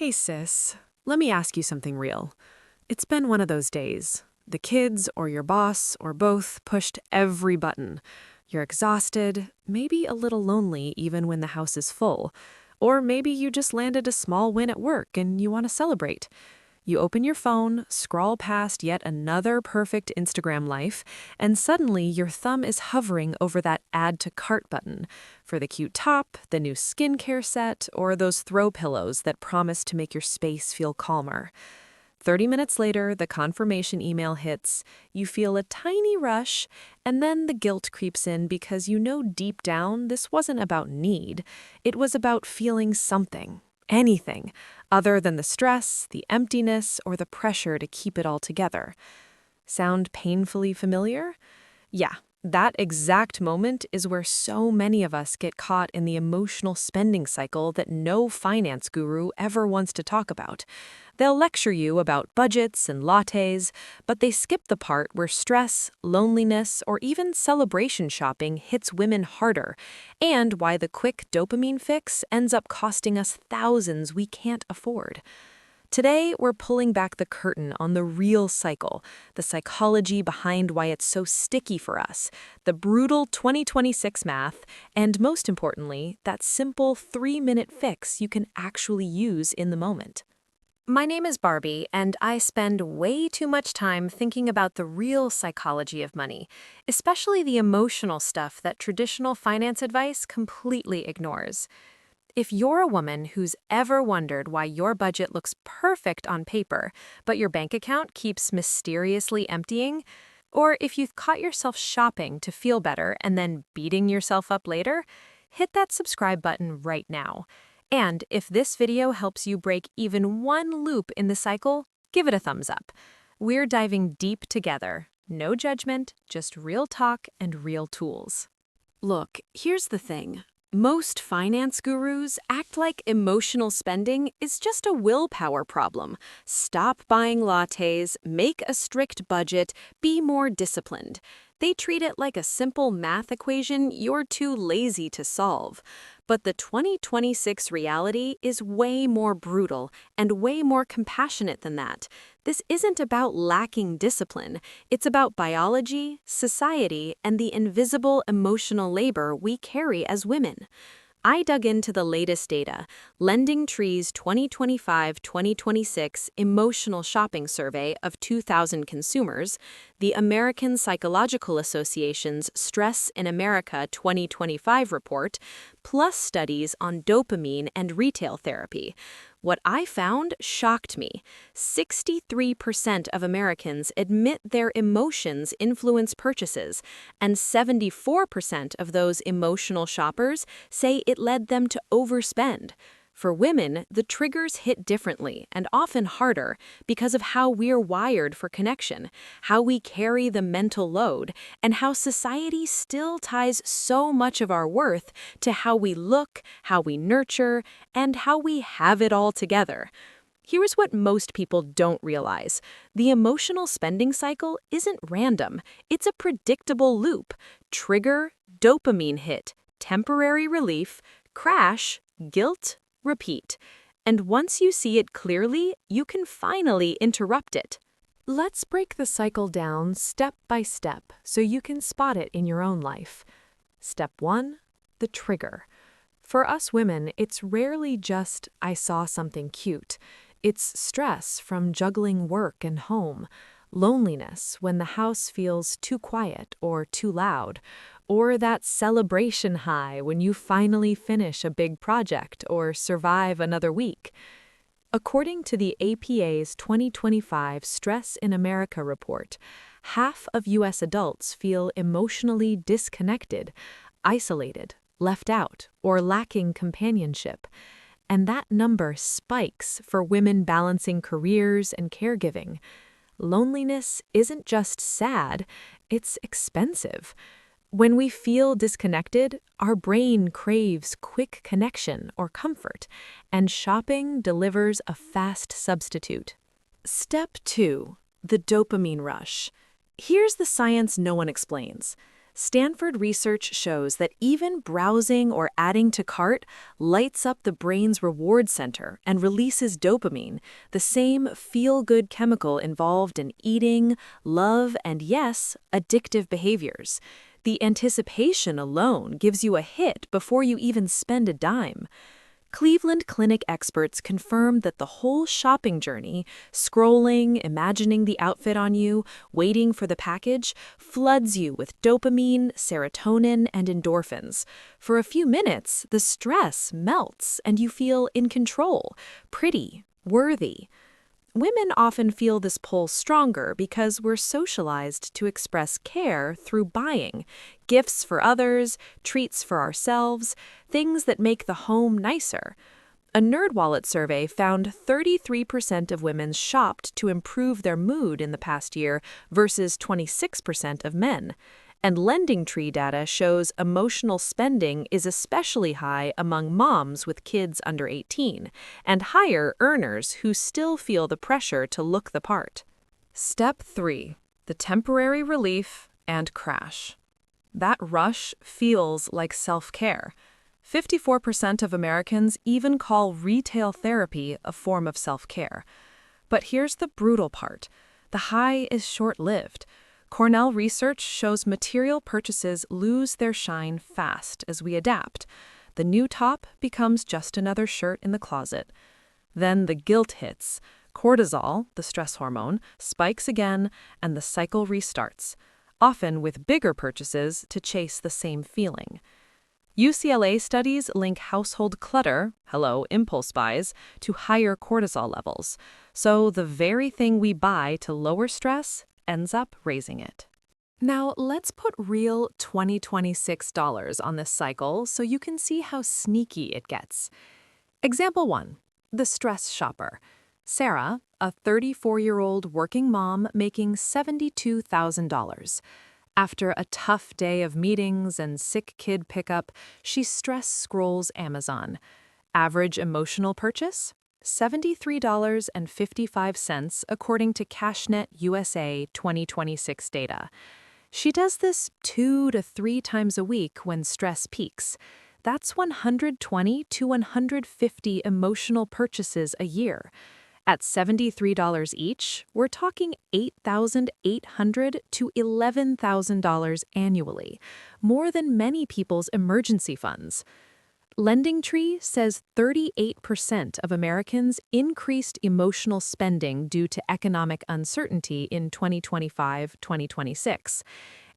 Hey sis, let me ask you something real. It's been one of those days. The kids or your boss or both pushed every button. You're exhausted, maybe a little lonely even when the house is full. Or maybe you just landed a small win at work and you want to celebrate. You open your phone, scroll past yet another perfect Instagram life, and suddenly your thumb is hovering over that add to cart button for the cute top, the new skincare set, or those throw pillows that promise to make your space feel calmer. 30 minutes later, the confirmation email hits, you feel a tiny rush, and then the guilt creeps in because you know deep down this wasn't about need. It was about feeling something, anything, other than the stress, the emptiness, or the pressure to keep it all together. Sound painfully familiar? Yeah, that exact moment is where so many of us get caught in the emotional spending cycle that no finance guru ever wants to talk about. They'll lecture you about budgets and lattes, but they skip the part where stress, loneliness, or even celebration shopping hits women harder, and why the quick dopamine fix ends up costing us thousands we can't afford. Today, we're pulling back the curtain on the real cycle, the psychology behind why it's so sticky for us, the brutal 2026 math, and most importantly, that simple 3-minute fix you can actually use in the moment. My name is Barbie, and I spend way too much time thinking about the real psychology of money, especially the emotional stuff that traditional finance advice completely ignores. If you're a woman who's ever wondered why your budget looks perfect on paper, but your bank account keeps mysteriously emptying, or if you've caught yourself shopping to feel better and then beating yourself up later, hit that subscribe button right now. And if this video helps you break even one loop in the cycle, give it a thumbs up. We're diving deep together. No judgment, just real talk and real tools. Look, here's the thing. Most finance gurus act like emotional spending is just a willpower problem. Stop buying lattes, make a strict budget, be more disciplined. They treat it like a simple math equation you're too lazy to solve. But the 2026 reality is way more brutal and way more compassionate than that. This isn't about lacking discipline. It's about biology, society, and the invisible emotional labor we carry as women. I dug into the latest data, Lending Tree's 2025-2026 Emotional Shopping Survey of 2,000 consumers, the American Psychological Association's Stress in America 2025 report, plus studies on dopamine and retail therapy. What I found shocked me. 63% of Americans admit their emotions influence purchases, and 74% of those emotional shoppers say it led them to overspend. For women, the triggers hit differently and often harder because of how we're wired for connection, how we carry the mental load, and how society still ties so much of our worth to how we look, how we nurture, and how we have it all together. Here's what most people don't realize. The emotional spending cycle isn't random. It's a predictable loop. Trigger, dopamine hit, temporary relief, crash, guilt, repeat. And once you see it clearly, you can finally interrupt it. Let's break the cycle down step by step so you can spot it in your own life. Step 1, the trigger. For us women, it's rarely just, I saw something cute. It's stress from juggling work and home, loneliness when the house feels too quiet or too loud, or that celebration high when you finally finish a big project or survive another week. According to the APA's 2025 Stress in America report, half of U.S. adults feel emotionally disconnected, isolated, left out, or lacking companionship. And that number spikes for women balancing careers and caregiving. Loneliness isn't just sad, it's expensive. When we feel disconnected, our brain craves quick connection or comfort, and shopping delivers a fast substitute. Step 2, the dopamine rush. Here's the science no one explains. Stanford research shows that even browsing or adding to cart lights up the brain's reward center and releases dopamine, the same feel-good chemical involved in eating, love, and yes, addictive behaviors. The anticipation alone gives you a hit before you even spend a dime. Cleveland Clinic experts confirm that the whole shopping journey, scrolling, imagining the outfit on you, waiting for the package, floods you with dopamine, serotonin, and endorphins. For a few minutes, the stress melts and you feel in control, pretty, worthy. Women often feel this pull stronger because we're socialized to express care through buying, gifts for others, treats for ourselves, things that make the home nicer. A NerdWallet survey found 33% of women shopped to improve their mood in the past year versus 26% of men. And LendingTree data shows emotional spending is especially high among moms with kids under 18 and higher earners who still feel the pressure to look the part. Step 3. The temporary relief and crash. That rush feels like self-care. 54% of Americans even call retail therapy a form of self-care. But here's the brutal part. The high is short-lived. Cornell research shows material purchases lose their shine fast as we adapt. The new top becomes just another shirt in the closet. Then the guilt hits. Cortisol, the stress hormone, spikes again, and the cycle restarts, often with bigger purchases to chase the same feeling. UCLA studies link household clutter, hello, impulse buys, to higher cortisol levels. So the very thing we buy to lower stress ends up raising it. Now, let's put real 2026 dollars on this cycle so you can see how sneaky it gets. Example 1. The stress shopper. Sarah, a 34-year-old working mom making $72,000. After a tough day of meetings and sick kid pickup, she stress scrolls Amazon. Average emotional purchase? $73.55 according to CashNet USA 2026 data. She does this 2 to 3 times a week when stress peaks. That's 120 to 150 emotional purchases a year. At $73 each, we're talking $8,800 to $11,000 annually, more than many people's emergency funds. LendingTree says 38% of Americans increased emotional spending due to economic uncertainty in 2025-2026,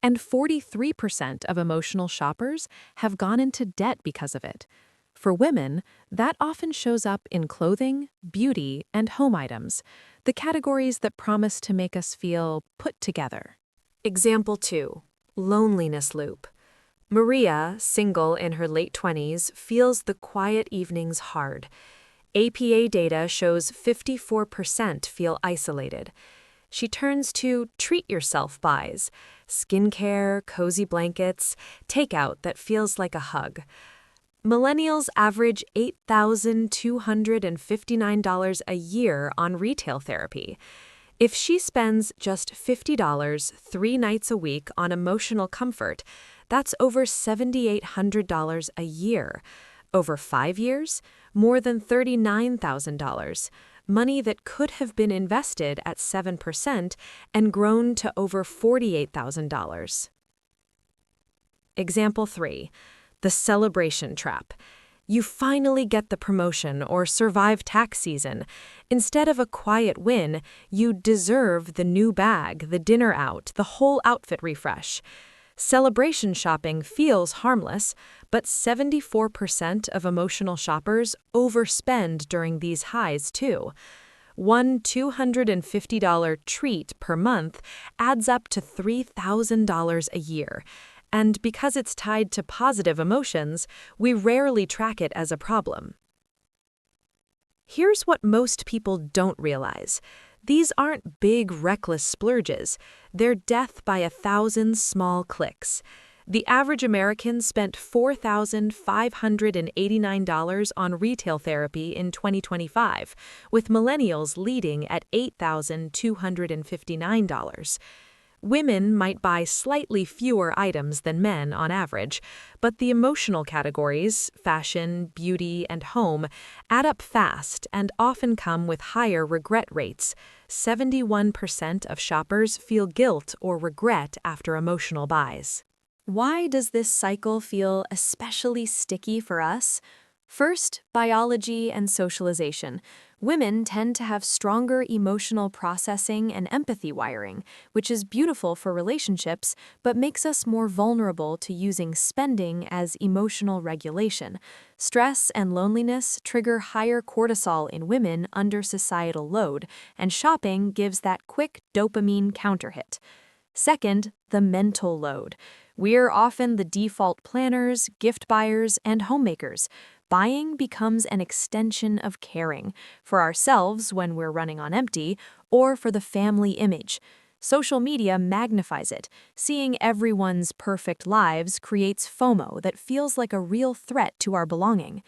and 43% of emotional shoppers have gone into debt because of it. For women, that often shows up in clothing, beauty, and home items, the categories that promise to make us feel put together. Example 2. Loneliness loop. Maria, single in her late 20s, feels the quiet evenings hard. APA data shows 54% feel isolated. She turns to treat-yourself buys, skincare, cozy blankets, takeout that feels like a hug. Millennials average $8,259 a year on retail therapy. If she spends just $50 3 nights a week on emotional comfort, that's over $7,800 a year. Over 5 years, more than $39,000. Money that could have been invested at 7% and grown to over $48,000. Example 3. The celebration trap. You finally get the promotion or survive tax season. Instead of a quiet win, you deserve the new bag, the dinner out, the whole outfit refresh. Celebration shopping feels harmless, but 74% of emotional shoppers overspend during these highs too. One $250 treat per month adds up to $3,000 a year. And because it's tied to positive emotions, we rarely track it as a problem. Here's what most people don't realize. These aren't big, reckless splurges. They're death by 1,000 small clicks. The average American spent $4,589 on retail therapy in 2025, with millennials leading at $8,259. Women might buy slightly fewer items than men on average, but the emotional categories, fashion, beauty, and home, add up fast and often come with higher regret rates. 71% of shoppers feel guilt or regret after emotional buys. Why does this cycle feel especially sticky for us? First, biology and socialization. Women tend to have stronger emotional processing and empathy wiring, which is beautiful for relationships, but makes us more vulnerable to using spending as emotional regulation. Stress and loneliness trigger higher cortisol in women under societal load, and shopping gives that quick dopamine counterhit. Second, the mental load. We're often the default planners, gift buyers, and homemakers. Buying becomes an extension of caring, for ourselves when we're running on empty, or for the family image. Social media magnifies it. Seeing everyone's perfect lives creates FOMO that feels like a real threat to our belonging.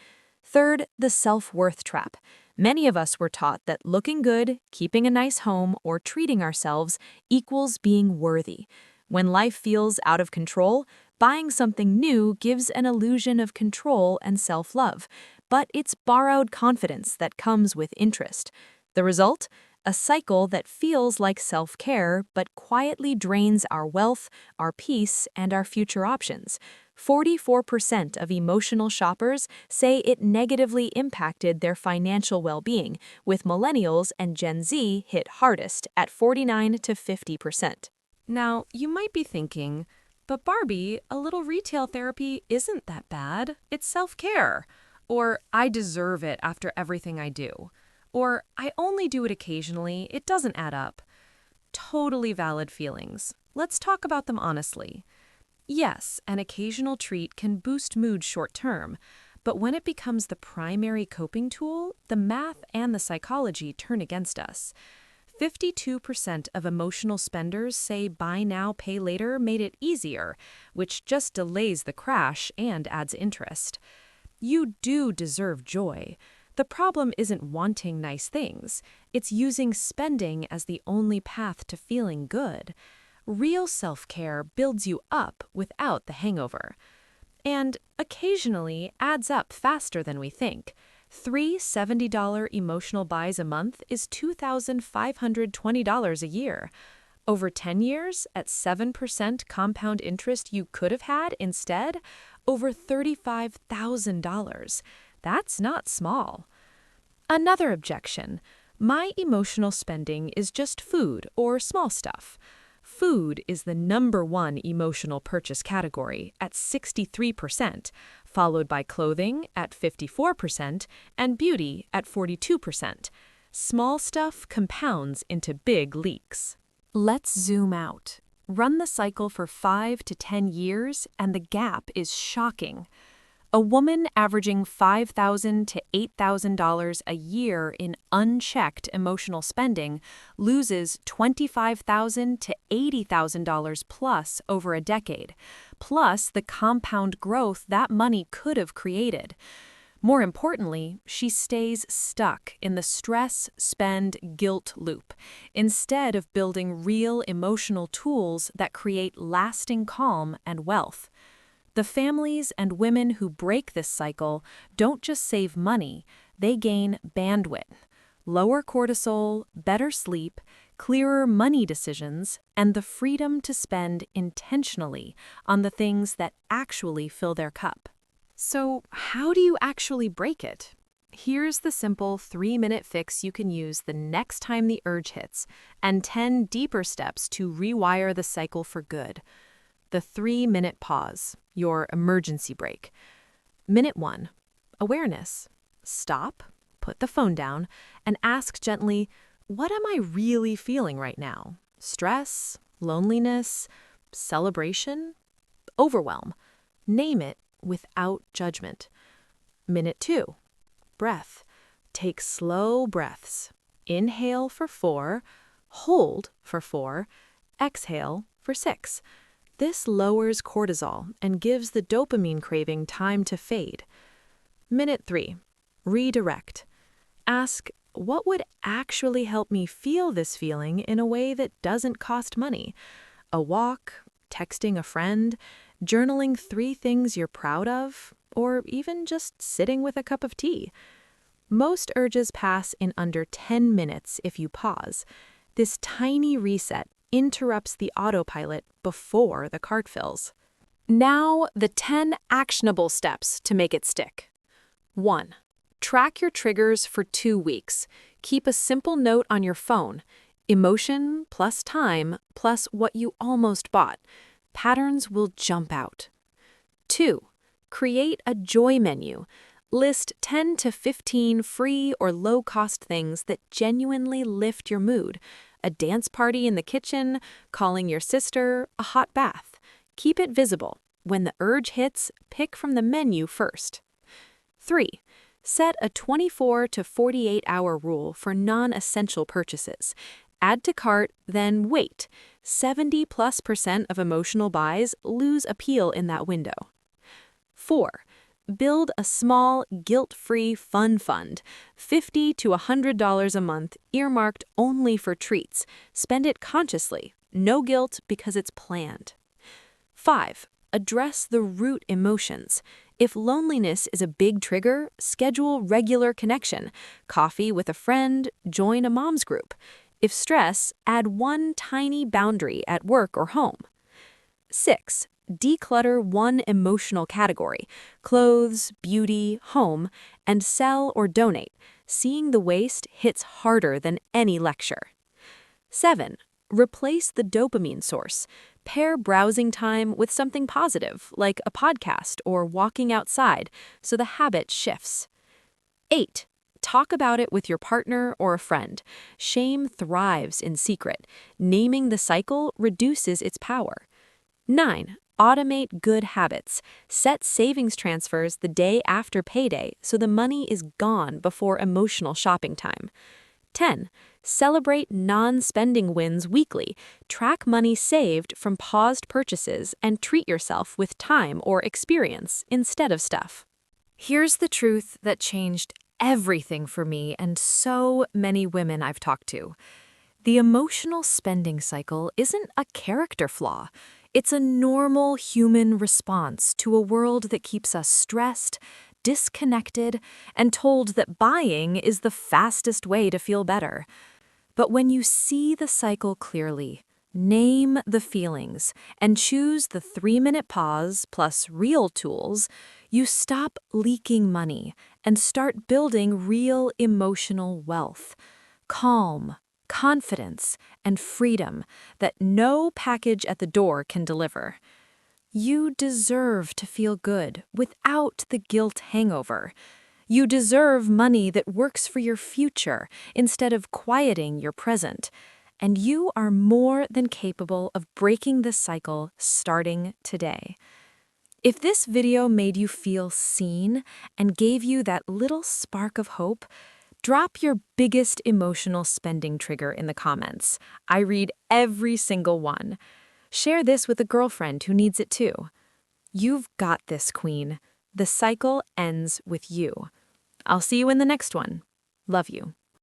Third, the self-worth trap. Many of us were taught that looking good, keeping a nice home, or treating ourselves equals being worthy. When life feels out of control, buying something new gives an illusion of control and self-love, but it's borrowed confidence that comes with interest. The result? A cycle that feels like self-care but quietly drains our wealth, our peace, and our future options. 44% of emotional shoppers say it negatively impacted their financial well-being, with millennials and Gen Z hit hardest at 49 to 50%. Now, you might be thinking, but Barbie, a little retail therapy isn't that bad. It's self-care. Or, I deserve it after everything I do. Or, I only do it occasionally, it doesn't add up. Totally valid feelings. Let's talk about them honestly. Yes, an occasional treat can boost mood short-term, but when it becomes the primary coping tool, the math and the psychology turn against us. 52% of emotional spenders say buy now, pay later made it easier, which just delays the crash and adds interest. You do deserve joy. The problem isn't wanting nice things. It's using spending as the only path to feeling good. Real self-care builds you up without the hangover. And occasionally adds up faster than we think. 3 $70 emotional buys a month is $2,520 a year. Over 10 years, at 7% compound interest you could have had instead, over $35,000. That's not small. Another objection. My emotional spending is just food or small stuff. Food is the #1 emotional purchase category at 63%, followed by clothing at 54% and beauty at 42%. Small stuff compounds into big leaks. Let's zoom out. Run the cycle for 5 to 10 years, and the gap is shocking. A woman averaging $5,000 to $8,000 a year in unchecked emotional spending loses $25,000 to $80,000 plus over a decade, plus the compound growth that money could have created. More importantly, she stays stuck in the stress, spend, guilt loop, instead of building real emotional tools that create lasting calm and wealth. The families and women who break this cycle don't just save money, they gain bandwidth, lower cortisol, better sleep, clearer money decisions, and the freedom to spend intentionally on the things that actually fill their cup. So, how do you actually break it? Here's the simple 3-minute fix you can use the next time the urge hits, and 10 deeper steps to rewire the cycle for good. The 3-minute pause, your emergency break. Minute 1, awareness. Stop, put the phone down, and ask gently, what am I really feeling right now? Stress, loneliness, celebration, overwhelm. Name it without judgment. Minute 2, breath. Take slow breaths. Inhale for 4, hold for 4, exhale for 6. This lowers cortisol and gives the dopamine craving time to fade. Minute 3, redirect. Ask, what would actually help me feel this feeling in a way that doesn't cost money? A walk, texting a friend, journaling 3 things you're proud of, or even just sitting with a cup of tea. Most urges pass in under 10 minutes if you pause. This tiny reset interrupts the autopilot before the cart fills. Now, the 10 actionable steps to make it stick. 1. Track your triggers for 2 weeks. Keep a simple note on your phone. Emotion plus time plus what you almost bought. Patterns will jump out. 2. Create a joy menu. List 10 to 15 free or low-cost things that genuinely lift your mood. A dance party in the kitchen, calling your sister, a hot bath. Keep it visible. When the urge hits, pick from the menu first. 3. Set a 24 to 48-hour rule for non-essential purchases. Add to cart, then wait. 70+% of emotional buys lose appeal in that window. 4. Build a small, guilt-free fun fund, $50 to $100 a month, earmarked only for treats. Spend it consciously, no guilt because it's planned. 5. Address the root emotions. If loneliness is a big trigger, schedule regular connection. Coffee with a friend, join a mom's group. If stress, add one tiny boundary at work or home. 6. Declutter one emotional category, clothes, beauty, home, and sell or donate. Seeing the waste hits harder than any lecture. 7. Replace the dopamine source. Pair browsing time with something positive, like a podcast or walking outside, so the habit shifts. 8. Talk about it with your partner or a friend. Shame thrives in secret. Naming the cycle reduces its power. 9. Automate good habits. Set savings transfers the day after payday so the money is gone before emotional shopping time. 10. Celebrate non-spending wins weekly. Track money saved from paused purchases and treat yourself with time or experience instead of stuff. Here's the truth that changed everything for me and so many women I've talked to. The emotional spending cycle isn't a character flaw. It's a normal human response to a world that keeps us stressed, disconnected, and told that buying is the fastest way to feel better. But when you see the cycle clearly, name the feelings, and choose the 3-minute pause plus real tools, you stop leaking money and start building real emotional wealth. Calm, confidence, and freedom that no package at the door can deliver. You deserve to feel good without the guilt hangover. You deserve money that works for your future instead of quieting your present. And you are more than capable of breaking the cycle starting today. If this video made you feel seen and gave you that little spark of hope, drop your biggest emotional spending trigger in the comments. I read every single one. Share this with a girlfriend who needs it too. You've got this, Queen. The cycle ends with you. I'll see you in the next one. Love you.